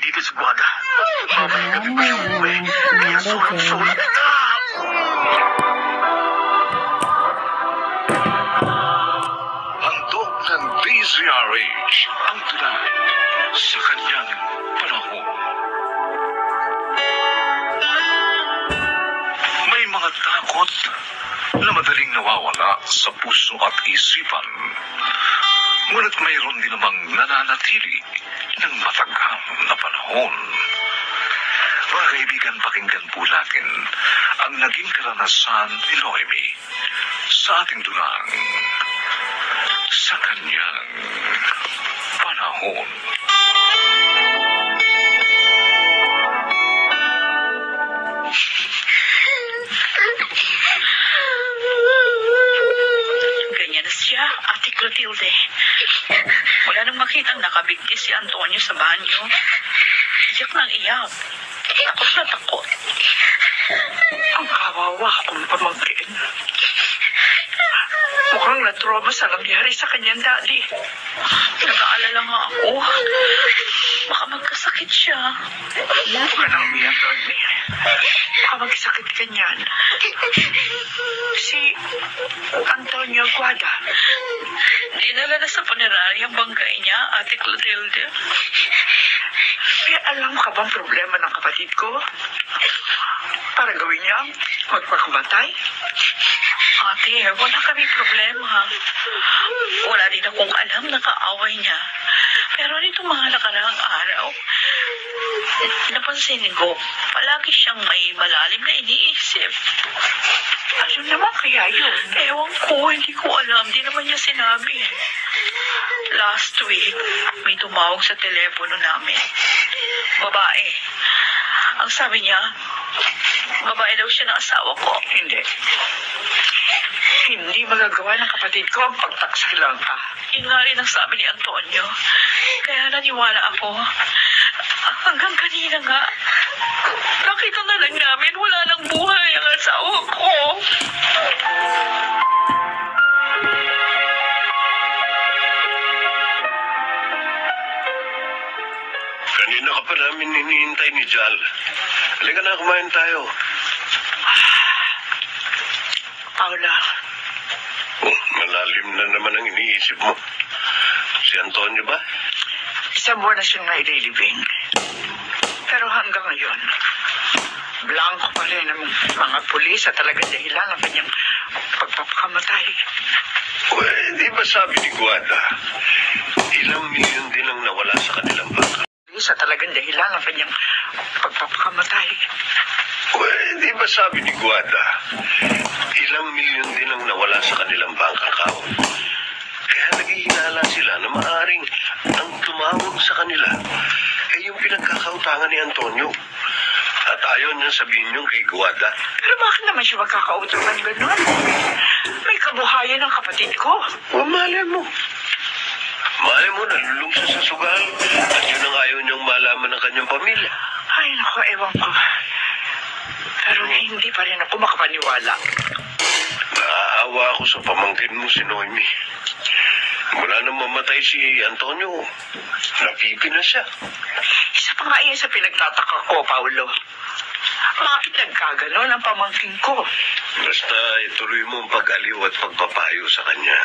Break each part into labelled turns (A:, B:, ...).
A: dito si Guada. Mamaya gabi pa siya uwi. Kaya sulat-sulat ka. Handog ng DZRH ang tula sa kanyang panahon. May mga takot na madaling nawawala sa puso at isipan. Ngunit mayroon din namang nananatili ng matagal na panahon. Mga kaibigan, pakinggan po natin ang naging karanasan ni Noemi sa ating dulang sa kanyang panahon.
B: Ganyan na siya, Ate Clotilde. Wala nang makitang nakabigti si Antonio sa banyo. Iyak nang iyak. Takot na takot.
C: Ang kawawa akong pamangkin. Mukhang na-trauma sa nangyari sa kanyang daddy.
B: Nag-aalala nga ako. Baka magkasakit siya.
C: Huwag ka na umiyak, Rodney. Baka magsakit ka niyan. Si Antonio Guada.
B: Dinala na sa punerarya ang bangkay niya, Ate Clotilde.
C: May alam ka bang problema ng kapatid ko? Para gawin niya magpakamatay?
B: Ate, wala kami problema. Wala din akong alam na kaaway niya. Pero nitong mga nakaraang araw, napansin ko, palagi siyang may malalim na iniisip.
C: Ano naman kaya yun?
B: Ewan ko, hindi ko alam. Di naman niya sinabi. Last week, may tumawag sa telepono namin. Babae. Ang sabi niya, babae daw siya ng asawa ko.
C: Hindi. Hindi magagawa ng kapatid ko ang pagtaksa lang ka.
B: Yun nga rin ang sabi ni Antonio. Kaya naniwala ako. Hanggang kanina nga, nakita na lang namin wala nang buhay ang asawa ko.
A: Kanina ka pa namin hinihintay ni Jal. Halika na, kumain tayo.
C: Paula,
A: Malalim na naman ang iniisip mo. Si Antonio ba?
C: isang buwan na siyang naililibing. Pero hanggang ngayon, blanco pa rin ang mga pulis at talagang dahilan ng kanyang pagpapakamatay.
A: Di ba sabi ni Guada, ilang milyon din ang nawala sa kanilang bangka?
C: Sa talagang dahilan ng kanyang pagpapakamatay.
A: Di ba sabi ni Guada, ilang milyon din ang nawala sa kanilang bank account? Kaya naghihinala sila na maaaring ang tumawag sa kanila yung pinagkakautangan ni Antonio. At ayaw niya sabihin yung kay Guada.
C: Pero bakit naman siya magkakautangan gano'n? May kabuhayan ng kapatid ko.
A: Malay mo. Malay mo, nalulung siya sa sugal. At yun ang ayaw niyang malaman ng kanyang pamilya.
C: Ay, naku, ewan ko. Pero hindi pa rin ako makapaniwala.
A: Naaawa ako sa pamangkin mo si Noemi. Mula nang mamatay si Antonio, napipi na siya.
C: Isa pa nga yan sa pinagtataka ko, Paulo. Bakit nagkaganon ang pamangkin ko?
A: Basta ituloy mo ang pag-aliw at pagpapayo sa kanya.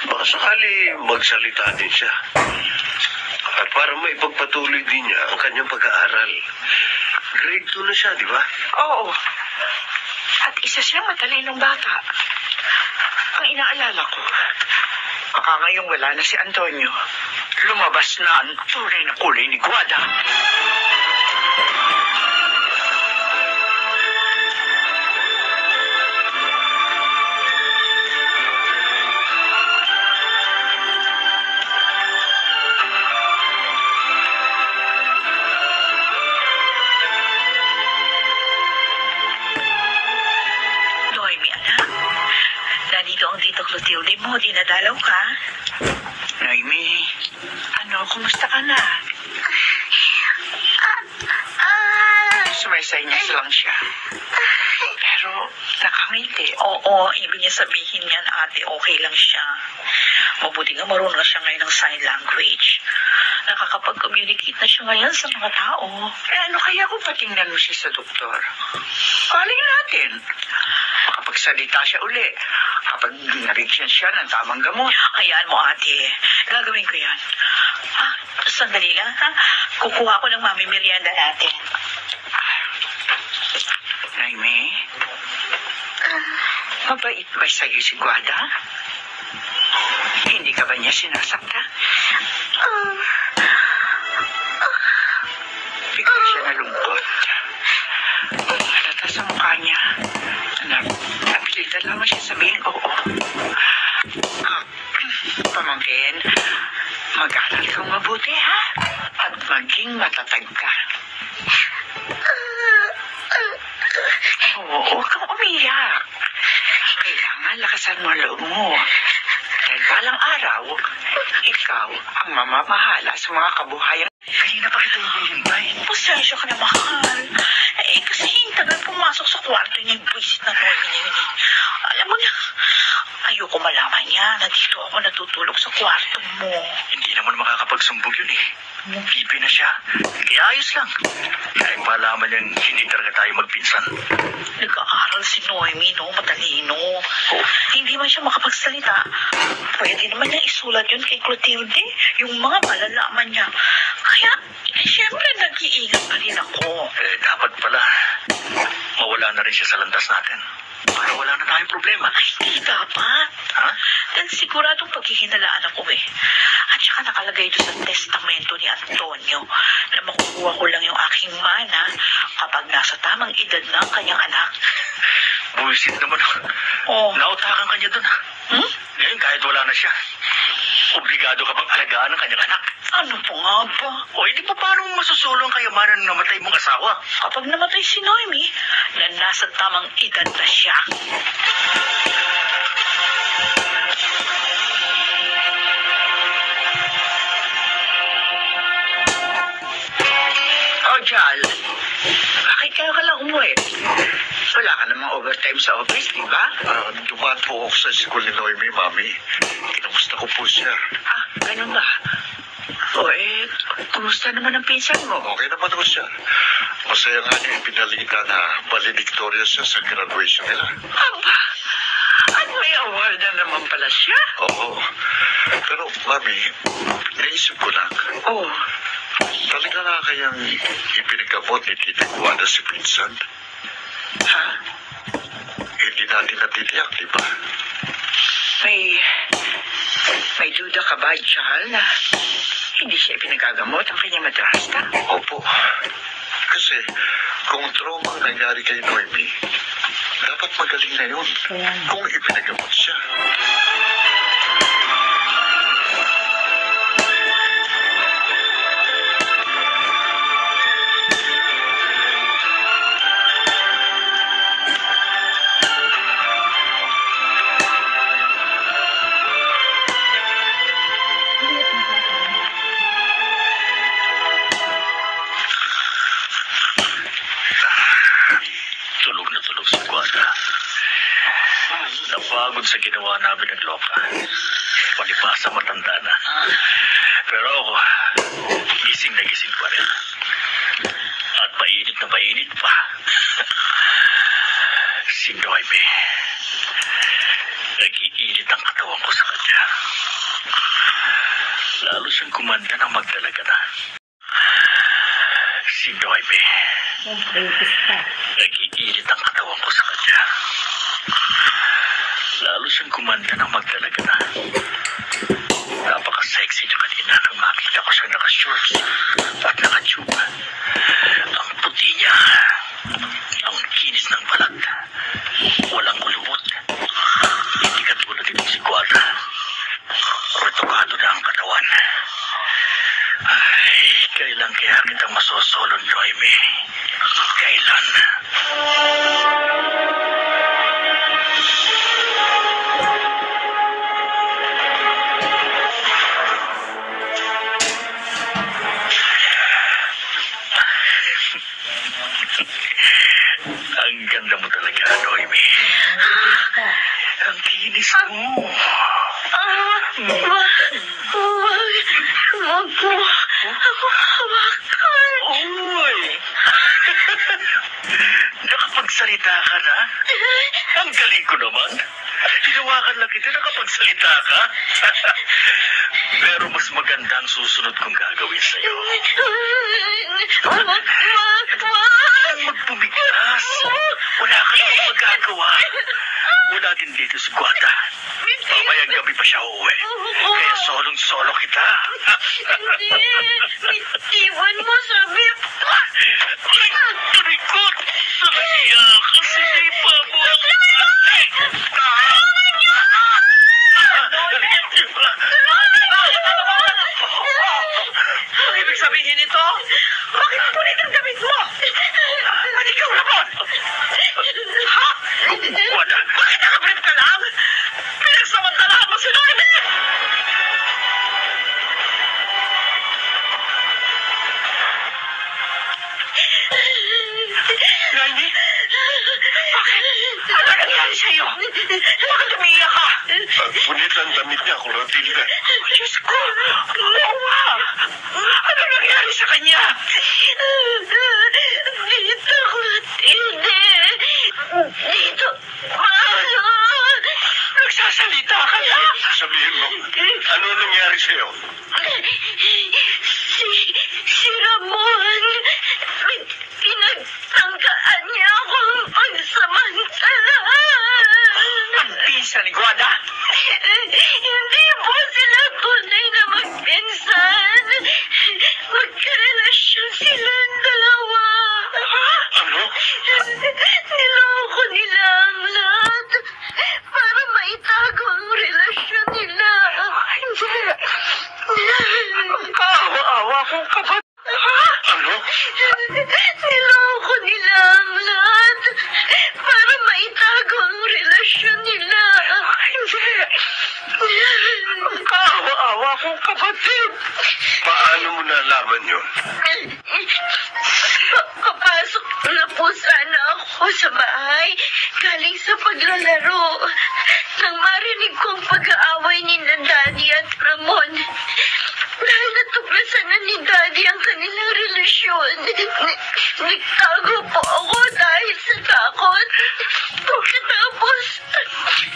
A: Baka sakali magsalita din siya. At para maipagpatuloy din niya ang kanyang pag-aaral. Grade 2 na siya, di ba?
C: Oo. At isa siyang matalinong bata. Ang inaalala ko, baka ngayong wala na si Antonio, lumabas na ang tunay na kulay ni Guada.
B: Nandito ang Tito Clotilde mo, dinadalaw ka?
C: Noemi, kumusta ka na? Sumaysaynyas lang siya. Pero nakangiti.
B: Oo, ibig niya sabihin yan, ate, okay lang siya. Mabuti nga marunong na siya ngayon ng sign language. Nakakapag-communicate na siya ngayon sa mga tao.
C: Ano kaya kung patingnan mo siya sa doktor? Kaling natin. Makapagsalita siya uli. Kapag nabigyan siya ng tamang gamot.
B: Hayaan mo, ate. Gagawin ko yan. Sandali lang, ha? Kukuha ko ng mami merienda natin.
C: Naime? Mabait ba sa'yo si Guada? Hindi ka ba niya sinasakta? Bigla siya nalungkot. Halata sa mukha niya. Napilitan lamang siya sabihin oo. Pamangkin, mag-aral kang mabuti, ha? At maging matatag ka. Huwag kang umiyak. Kailangan lakasan mo ang loob mo. Dahil balang araw, ikaw ang mamamahala sa mga kabuhayan.
A: Kanina pa kita hinihintay.
B: Pasensya ka na, mahal. Kasi tagal pumasok sa kwarto niya yung buwisit na Noemi na yun. Alam mo na, ayoko malaman niya na dito ako natutulog sa kwarto mo.
A: Hindi naman makakapagsumbog yun eh. Pipi na siya. Kaya ayos lang. Kaya malaman niyang hindi talaga tayo magpinsan.
B: Nag-aaral si Noemi, no? Matalino. Hindi man siya makapagsalita. Pwede naman niya isulat yun kay Clotilde. Yung mga malalaman niya. Kaya, siyempre, nag-iingat pa rin ako.
A: Dapat pala, mawala na rin siya sa landas natin. Para wala na tayong problema.
B: Ay, hindi dapat.
A: Ha?
B: Dahil siguradong paghihinalaan ako eh. At saka nakalagay doon sa testamento ni Antonio na makukuha ko lang yung aking mana kapag nasa tamang edad na ang kanyang anak.
A: Buwisit naman. Nautakan ka niya dun. Ngayon, kahit wala na siya, obligado ka bang alagaan ng kanyang anak?
B: Ano po nga ba?
A: Di pa paano masusulong ang kayamanan ng namatay mong asawa?
B: Kapag namatay si Noemi, na nasa tamang edad na siya.
C: Jal, bakit ka lang umuwi? Wala ka namang overtime sa office, di ba?
D: Dumaan po ako sa school ni Noemi, Mami. Kinamusta ko po siya.
C: Ganun ba? Kumusta naman ang pinsan mo?
D: Okay naman po siya. Masaya nga niya yung pinalita na valedictorious siya sa graduation nila.
C: Aba, at may award na naman pala siya?
D: Oo. Pero, Mami, naisip ko lang. Talaga nga kayang ipinagamot ni Tita Guada si Vincent?
C: Ha?
D: Hindi natin natitiyak, di ba?
C: May duda ka ba, Jal, na hindi siya ipinagagamot ang kanyang madrasta?
D: Opo. Kasi, kung trauma ang nangyari kay Noemi, dapat magaling na yun kung ipinagamot siya.
A: Napagod sa ginawa namin ng Loka. Palibasa matanda na. Pero ako, gising na gising pa rin. At mainit na mainit pa. Si Noemi, nag-iinit ang katawan ko sa kanya. Lalo siyang kumanda ng magdalaga na. Si Noemi, nag-iinit ang katawan ko sa kanya. Lalo siyang kumanda ng magdalaga na. Napaka-sexy niya kanina nang makita ko siyang naka-shorts at naka-tube. Ang puti niya, ang kinis ng balat, walang kulubot. Hindi katulad itong si Guada. Retokado na ang katawan. Ay, kailan kaya kita masosolon, Noemi? Kailan? Ang ganda mo talaga, Noemi. Ang kinis mo.
B: Wag po. hawakan.
C: Uy! Nakapagsalita ka na? Ang galing ko naman. Hinawakan lang kita, nakapagsalita ka. Pero mas maganda ang susunod kong gagawin sa'yo. Huwag magpumiglas. Wala ka namang magagawa. Wala din dito si Guada. Mamayang gabi pa siya uuwi. Kaya solong-solo kita.
B: Hindi. Iwan mo sa bib.
C: Trikot! Salahiya ka, sinipa mo ako.
B: Ang ibig sabihin nito? Bakit punit ang damit mo? At ikaw naman? Ha?
C: Guada!
B: Bakit nakabrip ka lang? Pinagsamantalahan mo si Noemi!
C: Noemi?
B: Ano nangyari sa'yo? Bakit umiiyak ka?
D: Punit ang damit niya, Clotilde.
B: Diyos ko! Mawa! Ano nangyari sa kanya? Dito, Clotilde! Dito! Nagsasalita ka na?
D: Sabihin mo, ano nangyari sa'yo?
B: Si Ramon, pinagtangkaan niya akong pagsamantalahan. Ang pinsa ni Guada? Hindi po sila tunay na magpinsan. Magkarelasyon silang dalawa.
D: Ano?
B: Niloko nila ang lahat para maitago ang relasyon nila. Hindi. Kaawa-awa kong kapatid.
D: Ano?
B: Niloko nila ang lahat para maitago ang relasyon nila. Hindi. Kaawa-awa kong kapatid.
D: Paano mo nalaman yun?
B: Papasok na po sana ako sa bahay galing sa paglalaro. Nang marinig ko ang pag-aaway ni Daddy at Ramon. Dahil natuklasan na ni Daddy ang kanilang relasyon. Nagtago po ako dahil sa takot. Pagkatapos,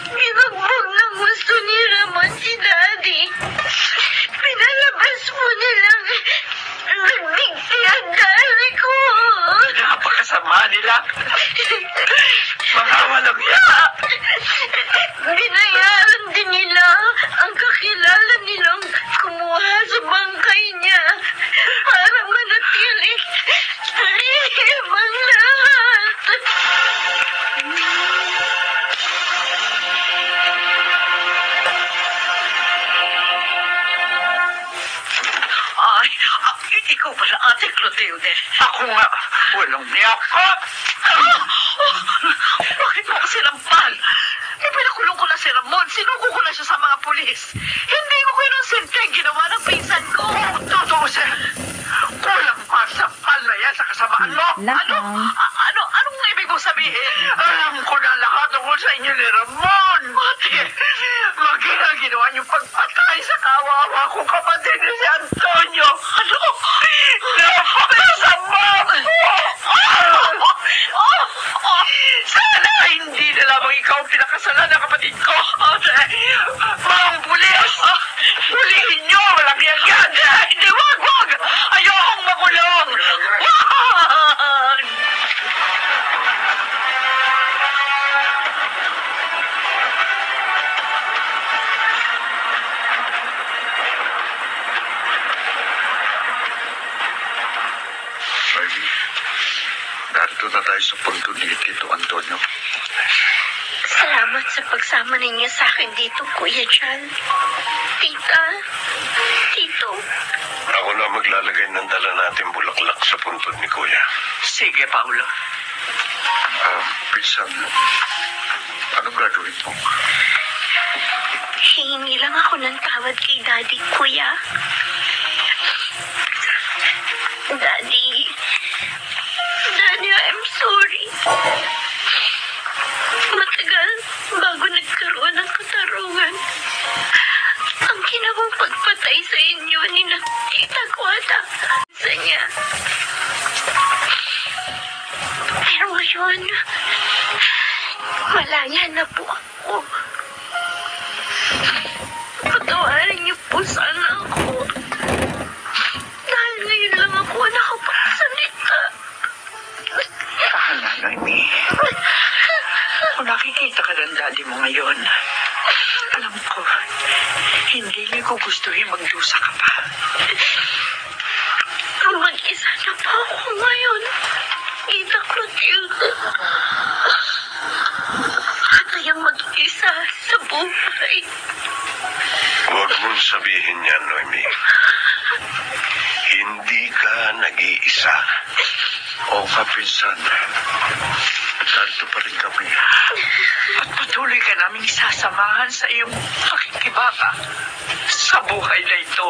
B: ginugbog ng gusto ni Ramon si Daddy. Pinalabas mo nilang nagbigti ang daddy ko.
C: Napakasama nila. Mga walang iya.
B: Binayaran din nila ang kakilala nilang kumuha sa bangkay niya para manatili lihim ang lahat. Ay, ikaw pala, Ate Clotilde.
C: Ako nga, walang niyak.
B: Bakit mo ako sinampal? Ipinakulong ko na si Ramon. Sinuko ko na siya sa mga pulis. Hindi ko kinonsente ang ginawa ng pinsan ko.
C: Totoo, sir. Walang pasampal na yan sa kasamaan mo.
B: Anong ibig mo sabihin?
C: Alam ko na lahat tungkol sa inyo ni Ramon.
B: Ate,
C: Maging ang ginawa niyong pagpatay sa kawawa kong kapatid ni si Antonio.
B: ano?
C: Napakasama ko! Sana hindi na lamang ikaw ang pinakasalan ng kapatid ko.
B: Ate,
C: Mga pulis! Pulihin niyo! Walang yan!
B: hindi, wag! Ayokong makulong! Wag!
D: Baby, narito na tayo sa punto ni Tito Antonio.
E: Salamat sa pagsama ninyo sa akin dito, Kuya John. Tita, Tito,
D: Ako na maglalagay ng dala natin bulaklak sa puntod ni Kuya.
C: Sige, Paolo.
D: Pinsan, ano gagawin mo?
E: hihingi lang ako ng tawad kay Daddy, Kuya. Daddy, I'm sorry. Matagal bago nagkaroon ng katarungan. Ang ginawang pagpatay sa inyo ni Tita Guada sa niya. Pero ngayon, malaya na po ako. Patawarin niyo po sana ako. Dahil ngayon lang ako nakapagsalita.
C: Tahanan, Noemi. Kung nakikita ka ng daddy mo ngayon, alam ko, hindi niyo ko gustuhin magdusa ka pa.
E: Mag-isa na pa ako ngayon. Ida Clotilde. Kayang mag-isa sa buhay.
F: Huwag mong sabihin yan, Noemi. Hindi ka nag-iisa.
D: Oo nga, pinsan. Narito pa rin kami.
C: At patuloy ka naming sasamahan sa iyong pakikibaka sa buhay na ito.